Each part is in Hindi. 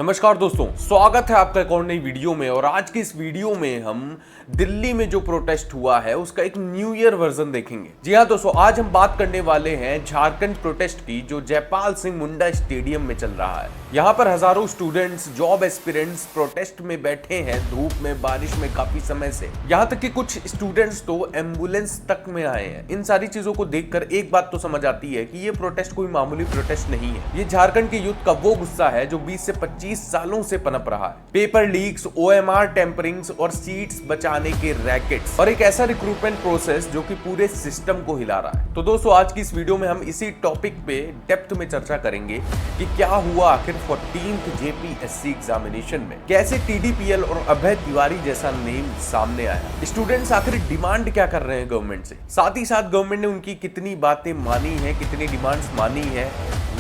नमस्कार दोस्तों, स्वागत है आपका एक और नई वीडियो में। और आज की इस वीडियो में हम दिल्ली में जो प्रोटेस्ट हुआ है उसका एक न्यू ईयर वर्जन देखेंगे। जी हाँ दोस्तों, आज हम बात करने वाले हैं झारखंड प्रोटेस्ट की जो जयपाल सिंह मुंडा स्टेडियम में चल रहा है। यहाँ पर हजारों स्टूडेंट्स, जॉब एस्पिरेंट्स प्रोटेस्ट में बैठे हैं, धूप में, बारिश में काफी समय से। यहाँ तक कि कुछ स्टूडेंट्स तो एम्बुलेंस तक में आए हैं। इन सारी चीजों को देखकर एक बात तो समझ आती है कि ये प्रोटेस्ट कोई मामूली प्रोटेस्ट नहीं है। ये झारखंड के यूथ का वो गुस्सा है जो 20 से 25 सालों से पनप रहा है। पेपर लीक्स, ओएमआर टेम्परिंग्स और सीट्स बचाने के रैकेट्स और एक ऐसा रिक्रूटमेंट प्रोसेस जो कि पूरे सिस्टम को हिला रहा है। तो दोस्तों, आज की इस वीडियो में हम इसी टॉपिक पे डेप्थ में चर्चा करेंगे कि क्या हुआ आखिर 14th जेपीएससी एग्जामिनेशन में, कैसे टीडीपीएल और अभय तिवारी जैसा नेम सामने आया, स्टूडेंट्स आखिर डिमांड क्या कर रहे हैं गवर्नमेंट से, साथ ही साथ गवर्नमेंट ने उनकी कितनी बातें मानी है, कितनी डिमांड्स मानी है,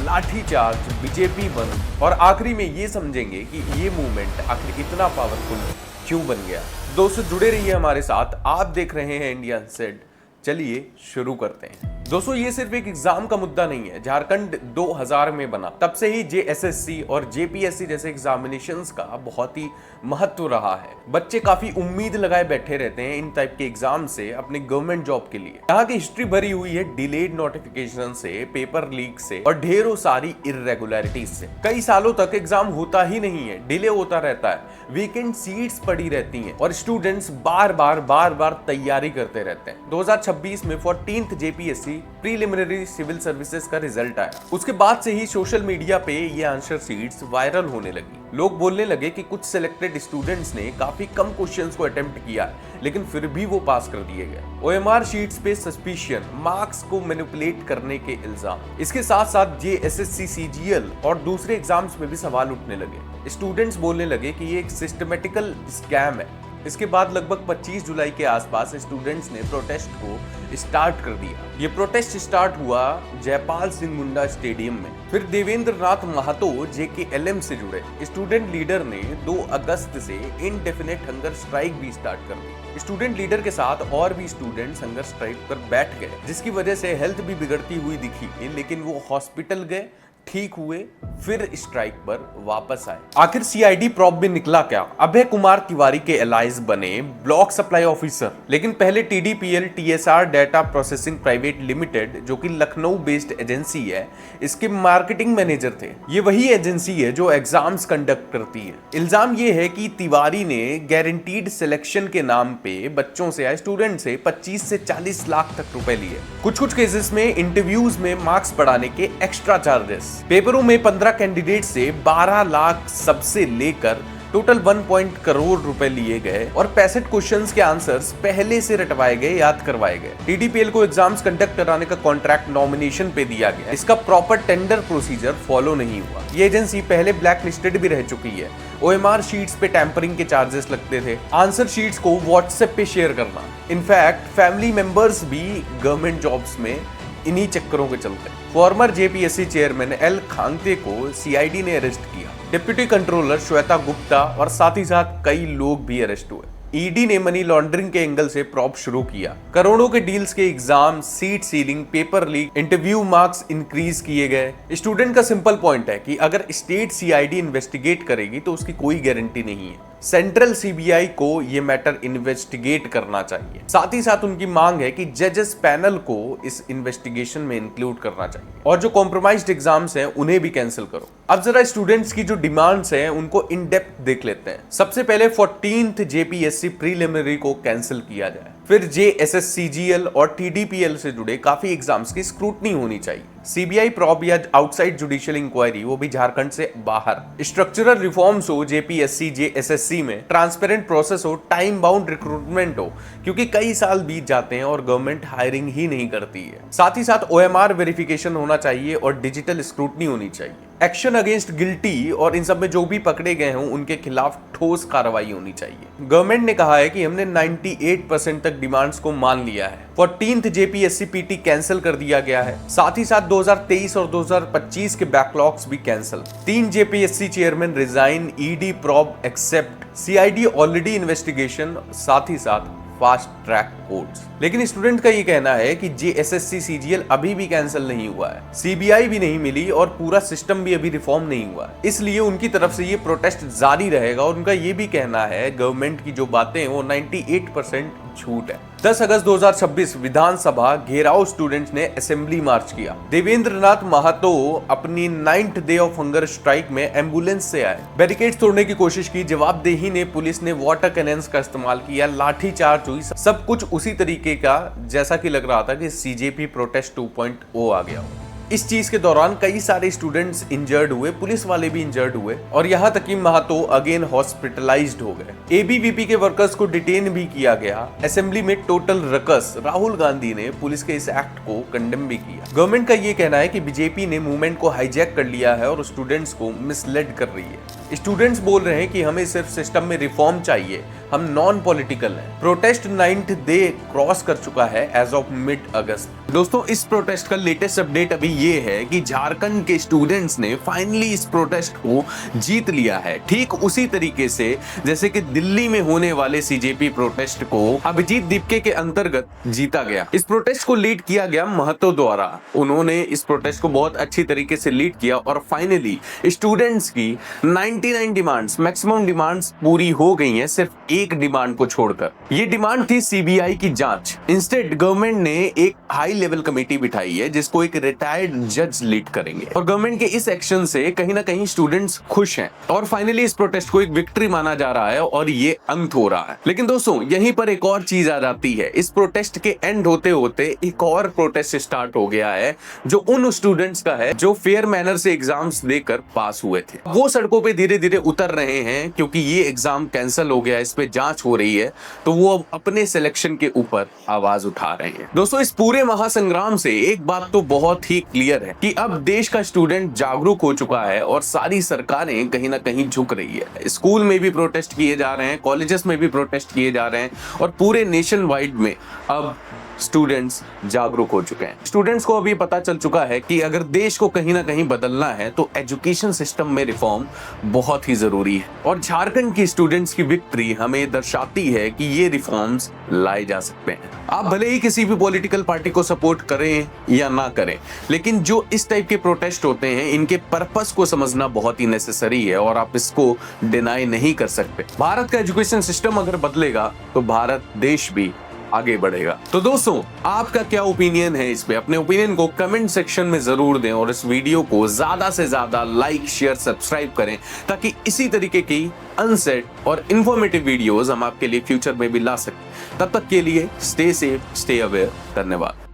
लाठीचार्ज, बीजेपी बंद, और आखिरी में ये समझेंगे कि ये मूवमेंट आखिर इतना पावरफुल क्यों बन गया। दोस्तों जुड़े रहिए हमारे साथ, आप देख रहे हैं इंडिया अनसेड। चलिए शुरू करते हैं। दोस्तों, ये सिर्फ एक एग्जाम का मुद्दा नहीं है। झारखंड 2000 में बना, तब से ही जेएसएससी और जेपीएससी जैसे एग्जामिनेशंस का बहुत ही महत्व रहा है। बच्चे काफी उम्मीद लगाए बैठे रहते हैं इन टाइप के एग्जाम से अपने गवर्नमेंट जॉब के लिए। यहाँ की हिस्ट्री भरी हुई है डिलेड नोटिफिकेशन से, पेपर लीक से और ढेरों सारी इरेगुलरिटीज से। कई सालों तक एग्जाम होता ही नहीं है, डिले होता रहता है, वीकेंड सीट्स पड़ी रहती हैं और स्टूडेंट्स बार बार तैयारी करते रहते हैं। 2026 में 14th JPSC preliminary civil services का रिजल्ट आया। उसके बाद से ही सोशल मीडिया पे ये आंसर शीट्स वायरल होने लगी। लोग बोलने लगे कि कुछ सिलेक्टेड स्टूडेंट्स ने काफी कम क्वेश्चंस को अटेम्प्ट किया लेकिन फिर भी वो पास कर दिए गए। ओएमआर शीट्स पे सस्पिशन, मार्क्स को मैनिपुलेट करने के इल्जाम। इसके साथ साथ जेएसएससी, सीजीएल और दूसरे एग्जाम्स में भी सवाल उठने लगे। स्टूडेंट्स बोलने लगे कि ये एक सिस्टमेटिकल स्कैम है। इसके बाद लगभग 25 जुलाई के आसपास स्टूडेंट्स ने प्रोटेस्ट को स्टार्ट कर दिया। ये प्रोटेस्ट स्टार्ट हुआ जयपाल सिंह मुंडा स्टेडियम में। फिर देवेंद्र नाथ महतो जेकेएलएम से जुड़े स्टूडेंट लीडर ने 2 अगस्त से इनडेफिनेट हंगर स्ट्राइक भी स्टार्ट कर दी। स्टूडेंट लीडर के साथ और भी स्टूडेंट्स हंगर स्ट्राइक पर बैठ गए, जिसकी वजह से हेल्थ भी बिगड़ती हुई दिखी, लेकिन वो हॉस्पिटल गए, ठीक हुए, फिर स्ट्राइक पर वापस आए। आखिर सीआईडी प्रॉब में निकला क्या? अभय कुमार तिवारी के एलाइज बने ब्लॉक सप्लाई ऑफिसर, लेकिन पहले TDPL TSR data processing private limited, जो कि लखनऊ बेस्ड एजेंसी है, इसके मार्केटिंग मैनेजर थे। ये वही एजेंसी है जो एग्जाम्स कंडक्ट करती है। इल्जाम ये है कि तिवारी ने गारंटीड सिलेक्शन के नाम पे बच्चों से या स्टूडेंट से 25 से 40 लाख तक रुपए लिए। कुछ केसेस में इंटरव्यूज में मार्क्स बढ़ाने के एक्स्ट्रा चार्जेस। पेपरों में 15 कैंडिडेट से 12 लाख सबसे लेकर टोटल 1 करोड़ रुपए लिए गए और 65 क्वेश्चंस के आंसर्स पहले से रटवाए गए, याद करवाए गए। टीडीपीएल को एग्जाम्स कंडक्ट कराने का कॉन्ट्रैक्ट नॉमिनेशन पे दिया गया। इसका प्रॉपर टेंडर प्रोसीजर फॉलो नहीं हुआ। ये एजेंसी पहले ब्लैक लिस्टेड भी रह चुकी है। ओएमआर शीट्स पे टैंपरिंग के चार्जेस लगते थे। आंसर शीट्स को व्हाट्सएप पे शेयर करना। इनफैक्ट फैमिली मेंबर्स भी गवर्नमेंट जॉब्स में इन्हीं चक्करों के चलते। फॉर्मर जेपीएससी चेयरमैन एल खांगते को सीआईडी ने अरेस्ट किया। डिप्टी कंट्रोलर श्वेता गुप्ता और साथ ही साथ कई लोग भी अरेस्ट हुए। ईडी ने मनी लॉन्ड्रिंग के एंगल से प्रॉब शुरू किया। करोड़ों के डील्स के exam, seat ceiling, paper leak, interview marks increase किए गए। स्टूडेंट का सिंपल पॉइंट है कि अगर स्टेट सीआईडी इन्वेस्टिगेट करेगी तो उसकी कोई गारंटी नहीं है। सेंट्रल सीबीआई को ये मैटर इन्वेस्टिगेट करना चाहिए। साथ ही साथ उनकी मांग है कि जजेस पैनल को इस इन्वेस्टिगेशन में इंक्लूड करना चाहिए और जो कॉम्प्रोमाइज्ड एग्जाम्स हैं उन्हें भी कैंसिल करो। अब जरा स्टूडेंट्स की जो डिमांड्स हैं उनको इन डेप्थ देख लेते हैं। सबसे पहले 14th जेपीएससी प्रीलिमिनरी को कैंसिल किया जाए। फिर जेएसएससीजीएल और टीडीपीएल से जुड़े काफी एग्जाम्स की स्क्रूटनी होनी चाहिए। सीबीआई प्रॉब या आउटसाइड जुडिशियल इंक्वायरी, वो भी झारखंड से बाहर। स्ट्रक्चरल रिफॉर्म्स हो जेपीएससी जेएसएससी में, ट्रांसपेरेंट प्रोसेस हो, टाइम बाउंड रिक्रूटमेंट हो, क्योंकि कई साल बीत जाते हैं और गवर्नमेंट हायरिंग ही नहीं करती है। साथ ही साथ ओएमआर वेरिफिकेशन होना चाहिए और डिजिटल स्क्रूटनी होनी चाहिए। एक्शन अगेंस्ट गिल्टी और इन सब में जो भी पकड़े गए हों उनके खिलाफ ठोस कार्रवाई होनी चाहिए। गवर्नमेंट ने कहा है कि हमने 98% तक डिमांड्स को मान लिया है। 14th जेपीएससी पीटी कैंसिल कर दिया गया है। साथ ही साथ 2023 और 2025 के बैकलॉग्स भी cancel. 3 JPSC chairman resign, ED probe accept, CID already investigation, साथ ही साथ फास्ट ट्रैक कोर्ट्स। लेकिन स्टूडेंट का ये कहना है कि JSSC CGL अभी भी कैंसिल नहीं हुआ है, CBI भी नहीं मिली और पूरा सिस्टम भी अभी रिफॉर्म नहीं हुआ है, इसलिए उनकी तरफ से ये प्रोटेस्ट जारी रहेगा। और उनका ये भी कहना है गवर्नमेंट की जो बातें हैं वो 98% झूठ है। 10 अगस्त 2026 विधानसभा घेराव स्टूडेंट्स ने असेंबली मार्च किया। देवेंद्रनाथ महतो अपनी 9th day of hunger strike में एम्बुलेंस से आए, बैरिकेड तोड़ने की कोशिश की, जवाबदेही ने पुलिस ने वाटर कैनन्स का इस्तेमाल किया, लाठीचार्ज हुई, सब कुछ उसी तरीके का जैसा कि लग रहा था कि CJP प्रोटेस्ट 2.0 आ गया हो। इस चीज के दौरान कई सारे स्टूडेंट्स इंजर्ड हुए, पुलिस वाले भी इंजर्ड हुए और यहाँ तक कि महतो अगेन हॉस्पिटलाइज्ड हो गए। ABVP के वर्कर्स को डिटेन भी किया गया। असेंबली में टोटल रकस। राहुल गांधी ने पुलिस के इस एक्ट को कंडेम भी किया। गवर्नमेंट का ये कहना है कि बीजेपी ने मूवमेंट को हाईजैक कर लिया है और स्टूडेंट्स को मिसलेड कर रही है। स्टूडेंट्स बोल रहे हैं कि हमें सिर्फ सिस्टम में रिफॉर्म चाहिए, हम नॉन पॉलिटिकल हैं। प्रोटेस्ट 9th डे क्रॉस कर चुका है एज ऑफ मिड अगस्त। दोस्तों, इस प्रोटेस्ट का लेटेस्ट अपडेट अभी ये है कि झारखंड के स्टूडेंट्स ने फाइनली इस प्रोटेस्ट को जीत लिया है, ठीक उसी तरीके से जैसे कि दिल्ली में होने वाले CJP प्रोटेस्ट को अभिजीत दीपके के अंतर्गत जीता गया। इस प्रोटेस्ट को लीड किया गया महतो द्वारा। उन्होंने इस प्रोटेस्ट को बहुत अच्छी तरीके से लीड किया और फाइनली स्टूडेंट्स की 99 डिमांड्स, मैक्सिमम डिमांड्स पूरी हो गई हैं, सिर्फ एक डिमांड को छोड़कर। ये डिमांड थी CBI की जांच। इंस्टेड गवर्नमेंट ने एक हाई लेवल कमेटी बिठाई है जिसको एक रिटायर्ड जज लीड करेंगे और गवर्नमेंट के इस एक्शन से कहीं ना कहीं स्टूडेंट्स खुश हैं और फाइनली इस प्रोटेस्ट को एक विक्ट्री माना जा रहा है और ये अंत हो रहा है। लेकिन दोस्तों, यहीं पर एक और चीज आ जाती है। इस प्रोटेस्ट के एंड होते होते एक और प्रोटेस्ट स्टार्ट हो गया है जो उन स्टूडेंट्स का है जो फेयर मैनर से एग्जाम्स देकर पास हुए थे। वो सड़कों पे धीरे धीरे उतर रहे हैं क्योंकि ये एग्जाम कैंसिल हो गया, इस पे जांच हो रही है, तो वो अब अपने सिलेक्शन के ऊपर आवाज उठा रहे हैं। दोस्तों, इस पूरे महासंग्राम से एक बात तो बहुत ही क्लियर है कि अब देश का स्टूडेंट जागरूक हो चुका है और सारी सरकारें कहीं ना कहीं झुक रही है। स्कूल में भी प्रोटेस्ट किए जा रहे हैं, कॉलेजेस में भी प्रोटेस्ट किए जा रहे हैं और पूरे नेशन वाइड में अब स्टूडेंट्स जागरूक हो चुके हैं। स्टूडेंट्स को अभी पता चल चुका है कि अगर देश को कहीं ना कहीं बदलना है तो एजुकेशन सिस्टम में रिफॉर्म बहुत ही जरूरी है और झारखंड की स्टूडेंट्स की विक्ट्री हमें दर्शाती है कि ये रिफॉर्म्स लाए जा सकते हैं। आप भले ही किसी भी पॉलिटिकल पार्टी को सपोर्ट करें या ना करें, लेकिन जो इस टाइप के प्रोटेस्ट होते हैं इनके पर्पस को समझना बहुत ही नेसेसरी है और आप इसको डिनाई नहीं कर सकते। भारत का एजुकेशन सिस्टम अगर बदलेगा तो भारत देश भी आगे बढ़ेगा। तो दोस्तों, आपका क्या ओपिनियन है इस पे? अपने ओपिनियन को कमेंट सेक्शन में जरूर दें और इस वीडियो को ज्यादा से ज्यादा लाइक, शेयर, सब्सक्राइब करें ताकि इसी तरीके की अनसेट और इंफॉर्मेटिव वीडियोस हम आपके लिए फ्यूचर में भी ला सकें। तब तक के लिए स्टे सेफ, स्टे अवेयर। धन्यवाद।